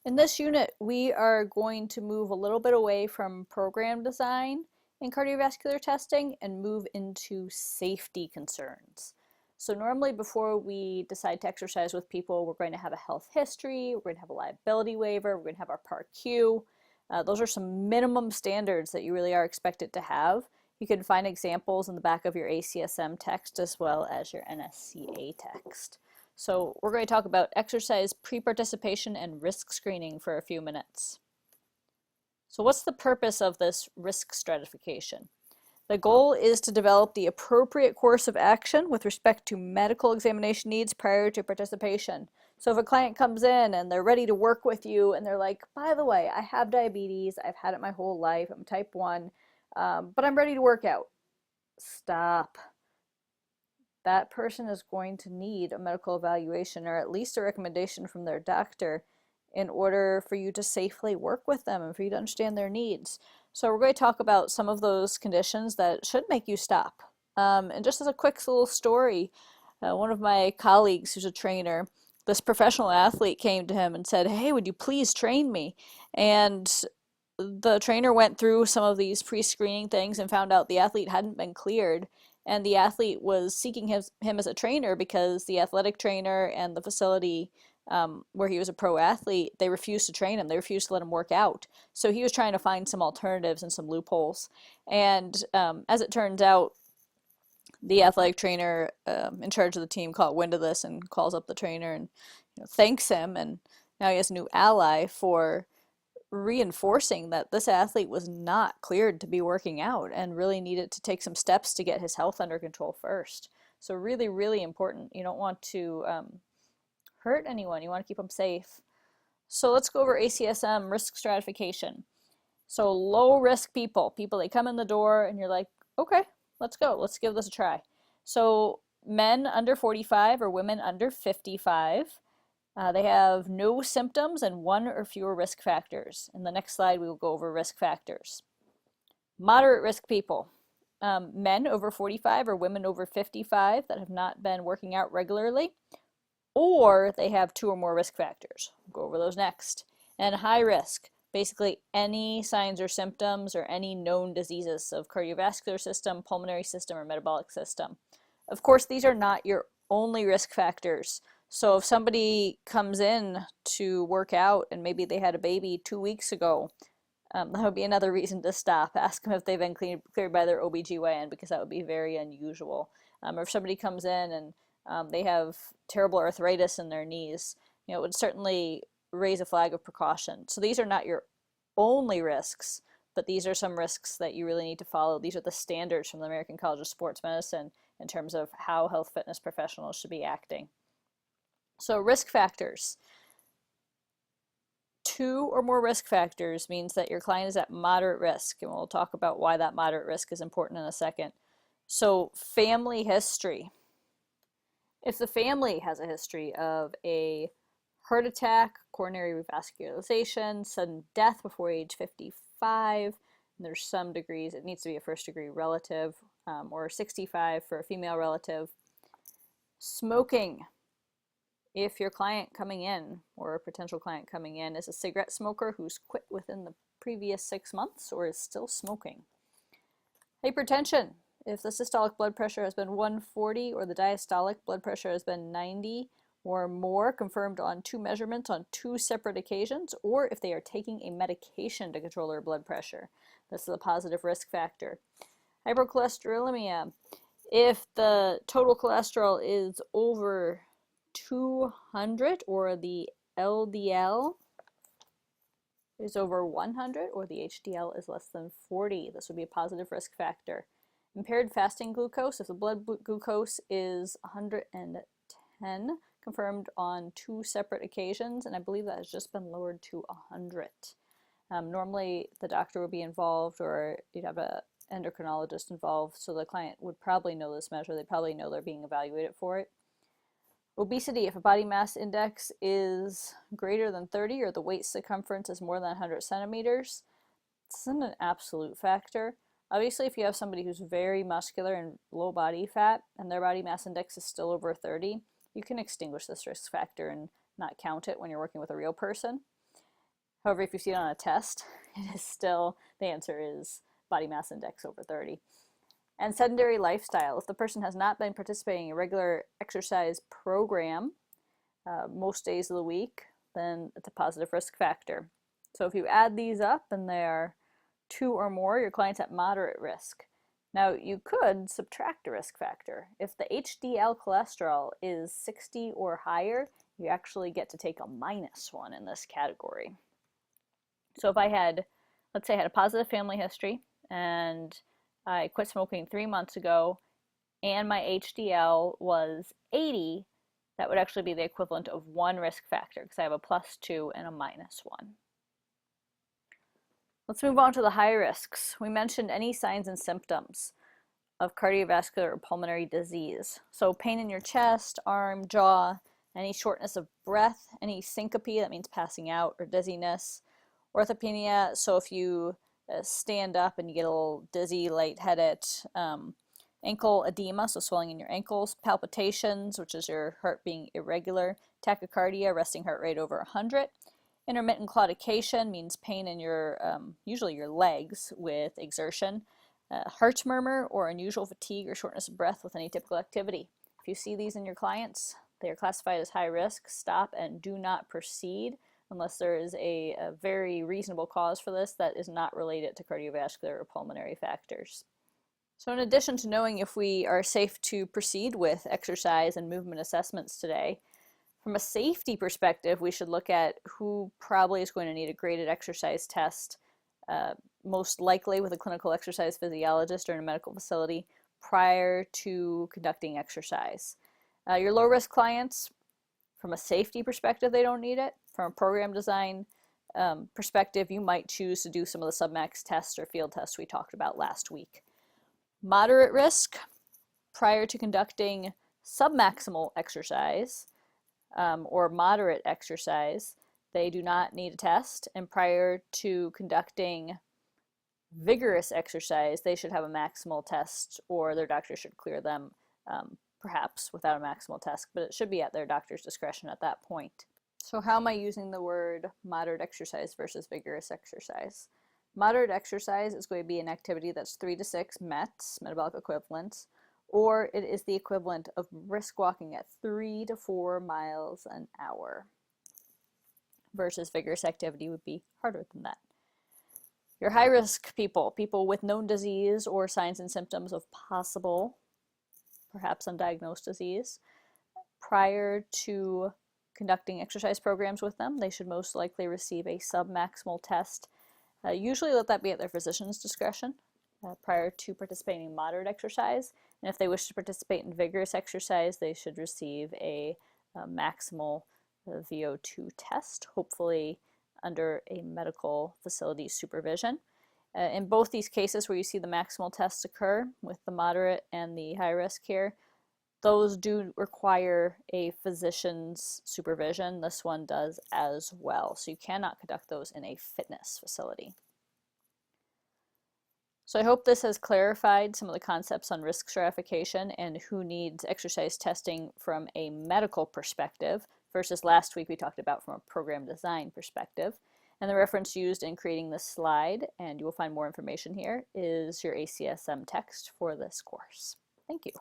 In this unit, we are going to move a little bit away from program design in cardiovascular testing and move into safety concerns. So normally before we decide to exercise with people, we're going to have a health history, we're going to have a liability waiver, we're going to have our PAR-Q. Those are some minimum standards that you really are expected to have. You can find examples in the back of your ACSM text as well as your NSCA text. So we're going to talk about exercise pre-participation and risk screening for a few minutes. So what's the purpose of this risk stratification? The goal is to develop the appropriate course of action with respect to medical examination needs prior to participation. So if a client comes in and they're ready to work with you and they're like, by the way, I have diabetes, I've had it my whole life, I'm type 1, but I'm ready to work out. Stop. That person is going to need a medical evaluation or at least a recommendation from their doctor in order for you to safely work with them and for you to understand their needs. So we're going to talk about some of those conditions that should make you stop. And just as a quick little story, one of my colleagues who's a trainer, this professional athlete came to him and said, "Hey, would you please train me?" And the trainer went through some of these pre-screening things and found out the athlete hadn't been cleared, and the athlete was seeking him as a trainer because the athletic trainer and the facility where he was a pro athlete, they refused to train him. They refused to let him work out. So he was trying to find some alternatives and some loopholes. And as it turns out, the athletic trainer in charge of the team caught wind of this and calls up the trainer and thanks him. And now he has a new ally for reinforcing that this athlete was not cleared to be working out and really needed to take some steps to get his health under control first. So really, really important. You don't want to hurt anyone. You want to keep them safe. So let's go over ACSM risk stratification. So low risk people, they come in the door and you're like, okay, let's go. Let's give this a try. So men under 45 or women under 55. They have no symptoms and one or fewer risk factors. In the next slide, we will go over risk factors. Moderate risk people, men over 45 or women over 55 that have not been working out regularly, or they have 2 or more risk factors. We'll go over those next. And high risk, basically any signs or symptoms or any known diseases of cardiovascular system, pulmonary system, or metabolic system. Of course, these are not your only risk factors. So if somebody comes in to work out and maybe they had a baby 2 weeks ago, that would be another reason to stop. Ask them if they've been cleared by their OBGYN, because that would be very unusual. Or if somebody comes in and they have terrible arthritis in their knees, it would certainly raise a flag of precaution. So these are not your only risks, but these are some risks that you really need to follow. These are the standards from the American College of Sports Medicine in terms of how health fitness professionals should be acting. So risk factors. 2 or more risk factors means that your client is at moderate risk, and we'll talk about why that moderate risk is important in a second. So family history. If the family has a history of a heart attack, coronary revascularization, sudden death before age 55, and there's some degrees, it needs to be a first degree relative, or 65 for a female relative. Smoking. If your client coming in, or a potential client coming in, is a cigarette smoker who's quit within the previous 6 months or is still smoking. Hypertension. If the systolic blood pressure has been 140 or the diastolic blood pressure has been 90 or more, confirmed on 2 measurements on 2 separate occasions, or if they are taking a medication to control their blood pressure. This is a positive risk factor. Hypercholesterolemia. If the total cholesterol is over 200 or the LDL is over 100 or the HDL is less than 40, this would be a positive risk factor. Impaired fasting glucose, if the blood glucose is 110, confirmed on 2 separate occasions, and I believe that has just been lowered to 100. Normally the doctor would be involved, or you'd have an endocrinologist involved, so the client would probably know this measure. They probably know they're being evaluated for it. Obesity, if a body mass index is greater than 30 or the waist circumference is more than 100 centimeters, this isn't an absolute factor. Obviously, if you have somebody who's very muscular and low body fat and their body mass index is still over 30, you can extinguish this risk factor and not count it when you're working with a real person. However, if you see it on a test, it is still, the answer is body mass index over 30. And sedentary lifestyle. If the person has not been participating in a regular exercise program most days of the week, then it's a positive risk factor. So if you add these up and they are 2 or more, your client's at moderate risk. Now, you could subtract a risk factor. If the HDL cholesterol is 60 or higher, you actually get to take a -1 in this category. So if I had, let's say I had a positive family history and I quit smoking 3 months ago and my HDL was 80, that would actually be the equivalent of 1 risk factor because I have a +2 and a -1. Let's move on to the high risks. We mentioned any signs and symptoms of cardiovascular or pulmonary disease. So pain in your chest, arm, jaw, any shortness of breath, any syncope, that means passing out, or dizziness, orthopnea, so if you stand up and you get a little dizzy, lightheaded, ankle edema, so swelling in your ankles, palpitations, which is your heart being irregular, tachycardia, resting heart rate over 100, intermittent claudication means pain in your, usually your legs with exertion, heart murmur, or unusual fatigue or shortness of breath with any typical activity. If you see these in your clients, they are classified as high risk. Stop and do not proceed unless there is a very reasonable cause for this that is not related to cardiovascular or pulmonary factors. So in addition to knowing if we are safe to proceed with exercise and movement assessments today, from a safety perspective, we should look at who probably is going to need a graded exercise test, most likely with a clinical exercise physiologist or in a medical facility prior to conducting exercise. Your low-risk clients, from a safety perspective, they don't need it. From a program design perspective, you might choose to do some of the submax tests or field tests we talked about last week. Moderate risk, prior to conducting submaximal exercise or moderate exercise, they do not need a test. And prior to conducting vigorous exercise, they should have a maximal test, or their doctor should clear them perhaps without a maximal test, but it should be at their doctor's discretion at that point. So how am I using the word moderate exercise versus vigorous exercise? Moderate exercise is going to be an activity that's 3 to 6 METs, metabolic equivalents, or it is the equivalent of brisk walking at 3 to 4 miles an hour, versus vigorous activity would be harder than that. Your high-risk people, people with known disease or signs and symptoms of possible, perhaps undiagnosed disease, prior to conducting exercise programs with them, they should most likely receive a submaximal test. Usually let that be at their physician's discretion prior to participating in moderate exercise. And if they wish to participate in vigorous exercise, they should receive a maximal VO2 test, hopefully under a medical facility supervision. In both these cases where you see the maximal tests occur with the moderate and the high risk here, those do require a physician's supervision. This one does as well. So you cannot conduct those in a fitness facility. So I hope this has clarified some of the concepts on risk stratification and who needs exercise testing from a medical perspective versus last week we talked about from a program design perspective. And the reference used in creating this slide, and you will find more information here, is your ACSM text for this course. Thank you.